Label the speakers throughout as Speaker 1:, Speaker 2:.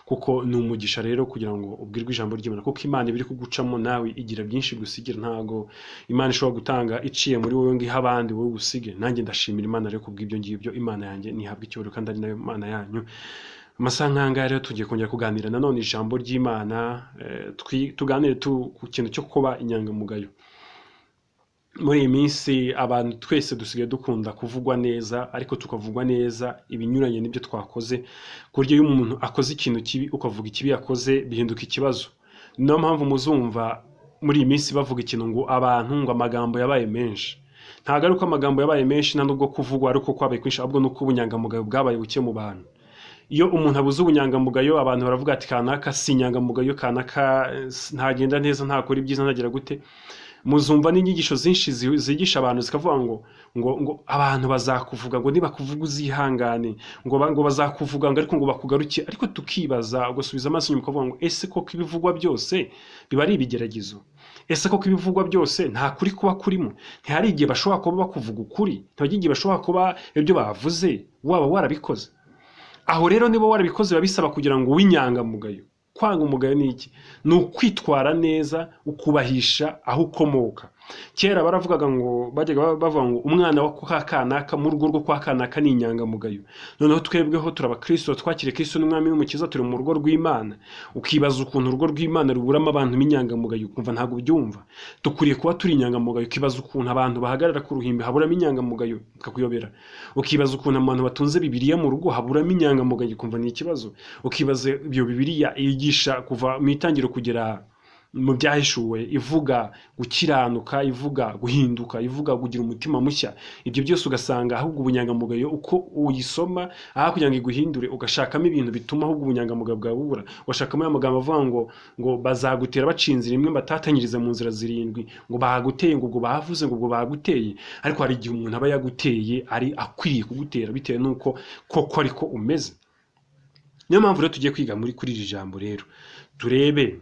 Speaker 1: kuko ni umugisha rero kugira ngo ubwirwe ijambo ry'Imana, kuko Imana ibiri kugucamo nawe igira byinshi gusigira. Ntago Imana ishobora gutanga iciye muri wowe ngo ihe abandi wowe usige. Nanjye ndashimira Imana rero kubw'ibyo ngibyo. Imana yanjye nihabwa icyubahiro kandi ari nayo Imana yanyu. Amasaha nk'aya rero tugiye kongera kuganira nanone ijambo ry'Imana, tuganire ku kintu cyo kuba inyangamugayo. Muri iyi minsi abantu twese dusigaye dukunda kuvugwa neza, ariko tukavugwa neza ibinyuranye n'ibyo twakoze, ku buryo iyo umuntu akoze ikintu kibi ukavuga ikibi yakoze bihinduka ikibazo. Niyo mpamvu muzumva muri iyi minsi bavuga ikintu ngo abantu ngo amagambo yabaye menshi. Ntabwo ari uko amagambo yabaye menshi nta nubwo kuvugwa ariko kwabaye kwinshi, ahubwo nuko ubunyangamugayo bwabaye buke mu bantu. Iyo umuntu abuze ubunyangamugayo abantu baravuga ati kanaka si inyangamugayo, kanaka ntagenda neza, ntakora ibyiza, ntagira gute. Muzumva n'inyigisho zinshi zigisha abantu zikavuga ngo abantu bazakuvuga, ngo nibakuvuga uzihangane, ngo bazakuvuga ngo ariko ngo bakugaruke. Ariko tukibaza ugusubiza amaso inyuma ukavuga ngo ese koko ibivugwa byose biba ari ibigeragezo? Ese koko ibivugwa byose nta kuri kuba kurimo? Ntihari igihe bashobora kuba bakuvuga ukuri, ntihari igihe bashobora kuba ibyo bavuze waba warabikoze. Aho rero niba warabikoze biba bisaba kugira ngo winyangamugayo. Kwanga umugayo ni iki? Ni ukwitwara neza, ukubahisha aho ukomoka. Kera baravugaga ngo bajyaga bavuga ngo umwana wa kwa kanaka mu rugo rwo kwa kanaka ni inyangamugayo. Noneho twebweho turabakristo, twakire Kristo n'umwami n'umukiza, turi mu rugo rw'Imana. Ukibaza ukuntu urugo rw'Imana ruburamo abantu b'inyangamugayo, ukumva ntabwo byumva. Dukuriye kuba turi inyangamugayo. Ukibaza ukuntu abantu bahagarara ku ruhimbi haburamo inyangamugayo, ukakuyobera. Ukibaza ukuntu abantu batunze Bibiliya mu rugo haburamo inyangamugayo, ukumva ni ikibazo. Ukibaza ibyo Bibiliya yigisha kuva mu itangiro kugera mu byahishuwe, ivuga gukiranuka, ivuga guhinduka, ivuga kugira umutima mushya. Ibyo byose ugasanga ahubwo ubunyangamugayo uko uyisoma aha kugira ngo iguhindure, ugashakamo ibintu bituma ahubwo ubunyangamugayo bwawe bubura. Ugashakamo amagambo avuga ngo bazagutera bacinzira imwe batatanyiriza mu nzira zirindwi, ngo bahaguteye, ngo ubwo bavuze ngo ubwo bahaguteye. Ariko hari igihe umuntu aba yaguteye ari akwiriye kugutera bitewe nuko koko ariko umeze. Niyo mpamvu rero tugiye kwiga kuri iri jambo rero, turebe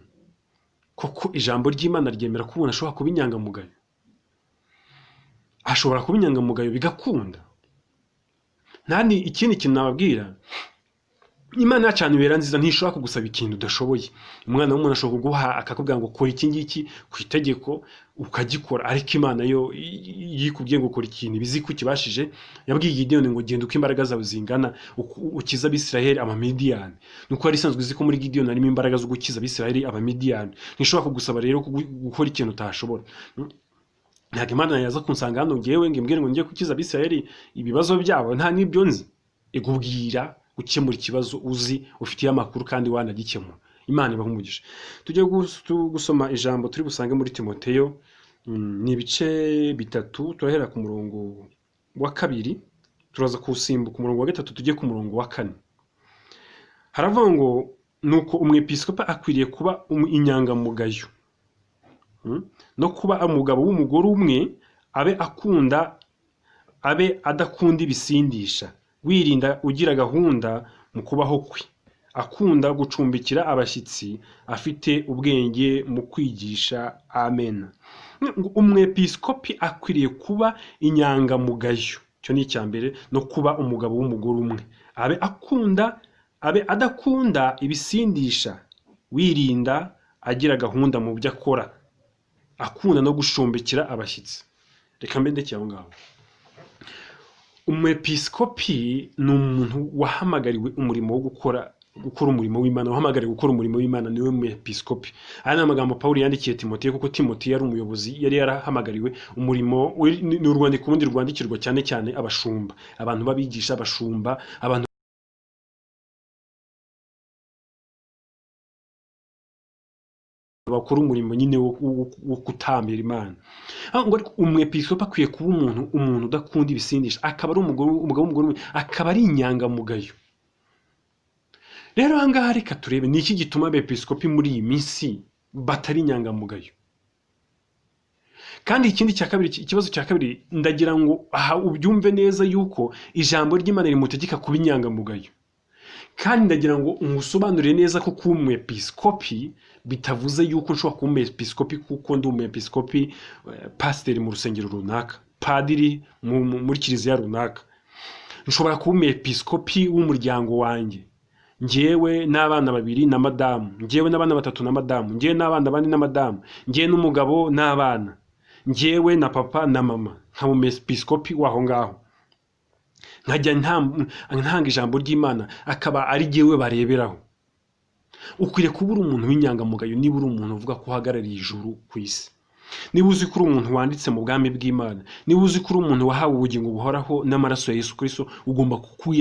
Speaker 1: koko ijambo ry'Imana ryemera ko umuntu ashobora kuba inyangamugayo. Ashobora kuba inyangamugayo bigakunda. Nani ikindi kintu nababwira, Imana yacana ibera nziza, ntishobora kugusaba ikintu udashoboye. Umwana w'umuntu ashobora kuguha akakubwira ngo kora iki ngiki ku itegeko ukagikora, ariko Imana yo yikubwiye ngo ukora ikintu ibizi ko kibashije. Yabwiye Gideon ngo genda uko imbaraga zawe zingana ukiza Abisirayeli Abamidiyani. Nuko yari isanzwe izi ko muri Gideon harimo imbaraga zo gukiza Abisirayeli Abamidiyani. Ntishobora kugusaba rero gukora ikintu utashobora. Ntabwo Imana yaza kunsanga hano ngewe ngo imbwire ngo ngiye gukiza Abisirayeli ibibazo byabo nta n'ibyo nzi. Igubwira gukemura ikibazo uzi, ufitiye amakuru kandi wanagikemura. Imana ibaha umugisha. Tujye gusoma ijambo turi busange muri Timoteyo, ni ibice bitatu. Turahera ku murongo wa 2, turaza kusimbuka umurongo wa 3 tujye ku murongo wa 4. Haravuga ngo nuko umwepiskopa akwiriye kuba inyangamugayo, no kuba umugabo w'umugore umwe, abe adakunda ibisindisha, wirinda ugira gahunda mu kubaho kwe, akunda gucumbikira abashyitsi, afite ubwenge mu kwigisha. Amen. Umwepiskopi akwiriye kuba inyangamugayo, cyo ni icyambere, no kuba umugabo w'umugore umwe, abe adakunda ibisindisha, wirinda agira gahunda mu byo akora, akunda no gucumbikira abashyitsi. Reka mbe ndekeye aho ngaho. Umwepiskopi ni umuntu wahamagariwe umurimo wo gukora umurimo w'Imana, wahamagariwe gukora umurimo w'Imana, niwe mwepiskopi. Aya ni amagambo Pawulo yandikiye Timoteyo, kuko Timoteyo yari umuyobozi, yari yarahamagariwe umurimo. Ni urwandiko rundi rwandikirwa cyane cyane abashumba, abantu babigisha, abashumba, abantu bakora umurimo nyine wo kutambira Imana. Umwepiskopi akwiye kuba umuntu udakunda ibisindisha, akaba ari umugabo w'umugore, akaba ari inyangamugayo. Rero aha ngaha reka turebe ni iki gituma abepiskopi muri iyi minsi batari inyangamugayo. Kandi ikindi cya kabiri, ikibazo cya kabiri, ndagira ngo aha ubyumve neza yuko ijambo ry'Imana rimutegeka kuba inyangamugayo. Kandi ndagira ngo umusobanurire neza ko kuba umwepiskopi bitavuze yuko nshobora kuba umwepiskopi kuko ndi umwepiskopi pasiteri mu rusengero runaka, padiri muri kiliziya runaka. Nshobora kuba umwepiskopi w'umuryango wanjye, njyewe n'abana 2 na madamu, njyewe n'abana 3 na madamu, njyewe n'abana 4 na madamu, njyewe n'umugabo n'abana, njyewe na papa na mama, nkaba umwepiskopi waho ngaho, nkajya ntanga ijambo ry'Imana akaba ari jyewe bareberaho. Ukwiriye kuba uri umuntu w'inyangamugayo niba uri umuntu uvuga ko uhagarariye ijuru ku isi, niba uzi ko uri umuntu wanditse mu bwami bw'Imana, niba uzi ko uri umuntu wahawe ubugingo buhoraho n'amaraso ya Yesu Kristo, ugomba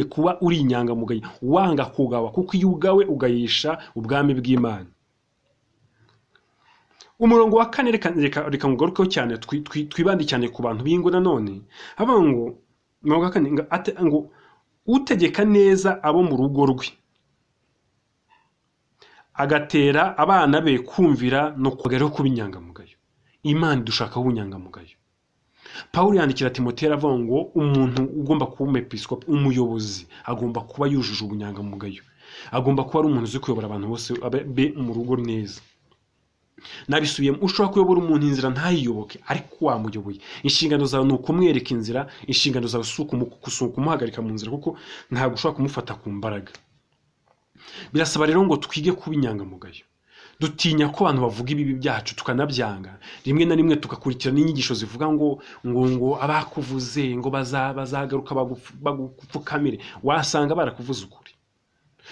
Speaker 1: kuba uri inyangamugayo, wanga kugawa, kuko iyo ugawe ugayisha ubwami bw'Imana. Umurongo wa 4 reka ngugarukeho cyane, twibandi cyane ku bantu b'ingo. Nanone havuga ngo umurongo wa 4 ngo utegeka neza abo mu rugo rwe agatera abana be kumvira no kugaruka kuba inyangamugayo. Imana dushaka ubunyangamugayo. Pawulo yandikira Timoteyo avuga ngo umuntu ugomba kuba umwepiskopi, umuyobozi, agomba kuba yujuje ubunyangamugayo, agomba kuba ari umuntu uzi kuyobora abantu bose be mu rugo neza. Nabisubiyemo, ushobora kuyobora umuntu inzira ntayiyoboke, ariko wamuyoboye. Inshingano zawe ni ukumwereka inzira, inshingano zawe si ukumuhagarika mu nzira, kuko ntabwo ushobora kumufata ku mbaraga. Birasaba rero ngo twige kuba inyangamugayo. Dutinya ko abantu bavuga ibibi byacu tukanabyanga, rimwe na rimwe tugakurikira n'inyigisho zivuga ngo abakuvuze ngo bazagaruka bagupfukamire. Wasanga barakuvuza ukuri,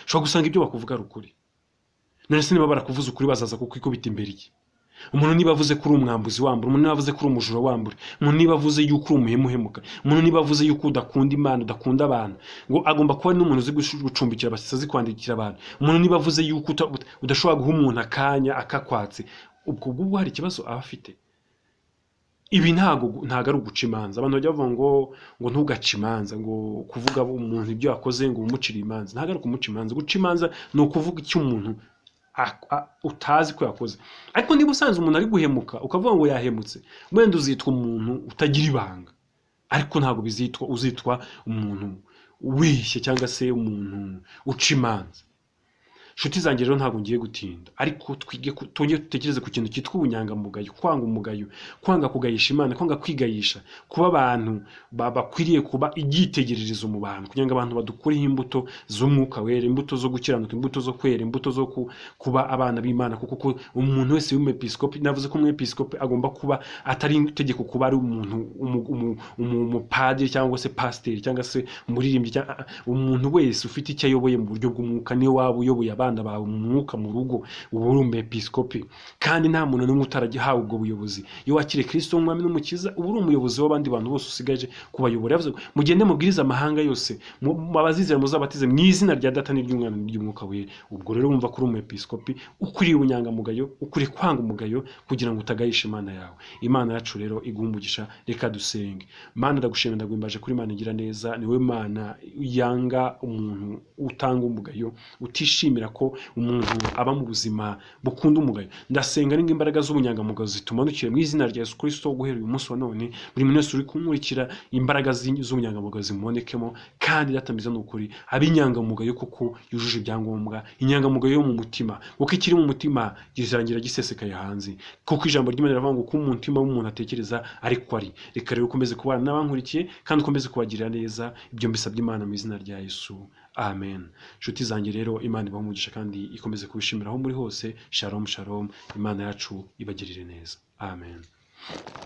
Speaker 1: ushobora gusanga ibyo bakuvuga ari ukuri. None se niba barakuvuza ukuri bazaza kukwikubita imbere iki? Umuntu niba avuze ko uri umwambuzi wambura, umuntu niba avuze ko uri umujura wambura, umuntu niba avuze yuko uri umuhemuhemuka, umuntu niba avuze yuko udakunda Imana, udakunda abantu, ngo agomba kuba n'umuntu uzi gucumbikira abashyitsi, azi kwandikira abantu. Umuntu niba avuze yuko udashobora guha umuntu akanya akakwatse, ubwo hari ikibazo aba afite. Ibi ntago ari uguca imanza. Abantu bajya bavuga ngo ntugace imanza, ngo kuvuga umuntu ibyo yakoze ngo umucire imanza. Ntago ari kumuca imanza. Guca imanza ni ukuvuga icyo umuntu utazi ko yakoze. Ariko niba usanze umuntu ari guhemuka ukavuga ngo yahemutse, wenda uzitwa umuntu utagira ibanga, ariko ntabwo uzitwa umuntu wishye cyangwa se umuntu uca imanza. Nshuti zanjye rero ntabwo ngiye gutinda, ariko twongere dutekereze ku kintu cyitwa ubunyangamugayo, kwanga umugayo, kwanga kugayisha Imana, kwanga kwigayisha, kuba abantu bakwiriye kuba ibyitegererezo mu bantu, kugira ngo abantu badukureho imbuto z'umwuka wera, imbuto zo gukiranuka, imbuto zo kwera, imbuto zo kuba abana b'Imana. Kuko umuntu wese w'umwepiskopi, navuze ko umwepiskopi agomba kuba atari itegeko kuba ari umuntu umupadiri cyangwa se pasiteri cyangwa se umuririmbyi. Umuntu wese ufite icyo ayoboye mu buryo bw'umwuka, niyo waba uyoboye abana bawe mu mwuka mu rugo, uba uri umwepiskopi. Kandi nta muntu n'umwe utaragihawe ubwo buyobozi. Iyo wakire Kristo nk'umwami n'umukiza, uba uri umuyobozi w'abandi bantu bose usigaje kubayobora. Yavuze mugende mubwirize amahanga yose, abazizera muzabatize mu izina rya Data n'iry'Umwana n'iry'Umwuka wera. Ubwo rero wumva ko uri umwepiskopi, ukuriye ubunyangamugayo, ukuriye kwanga umugayo kugira ngo utagayisha Imana yawe. Imana yacu rero iguha umugisha. Reka dusenge. Mana ndagushimira, ndaguhimbaje kuri Imana igira neza. Niwe Mana yanga umuntu utanga umugayo, utishimira ko umuntu aba mu buzima bukunda umugayo. Ndasenga n'ingo imbaraga z'ubunyangamugayo zitumanukire mu izina rya Yesu Kristo. Guhera uyu munsi wa none, buri muntu wese uri kumurikira, imbaraga z'ubunyangamugayo zimubonekemo, kandi datamiza n'ukuri abinyangamugayo kuko yujuje ibyangombwa, inyangamugayo yo mu mutima, kuko ikiri mu mutima gizarangira gisesekaye hanze, kuko ijambo ry'Imana riravuga ngo ku mutima w'umuntu atekereza ariko ari. Reka rero ukomeze kubana n'abankurikiye, kandi ukomeze kubagirira neza. Ibyo mbisabye Imana mu izina rya Yesu, amen. Nshuti zanjye rero, Imana ibahe umugisha kandi ikomeze kubishimira aho muri hose. Shalom shalom. Imana yacu ibagirire neza, amen.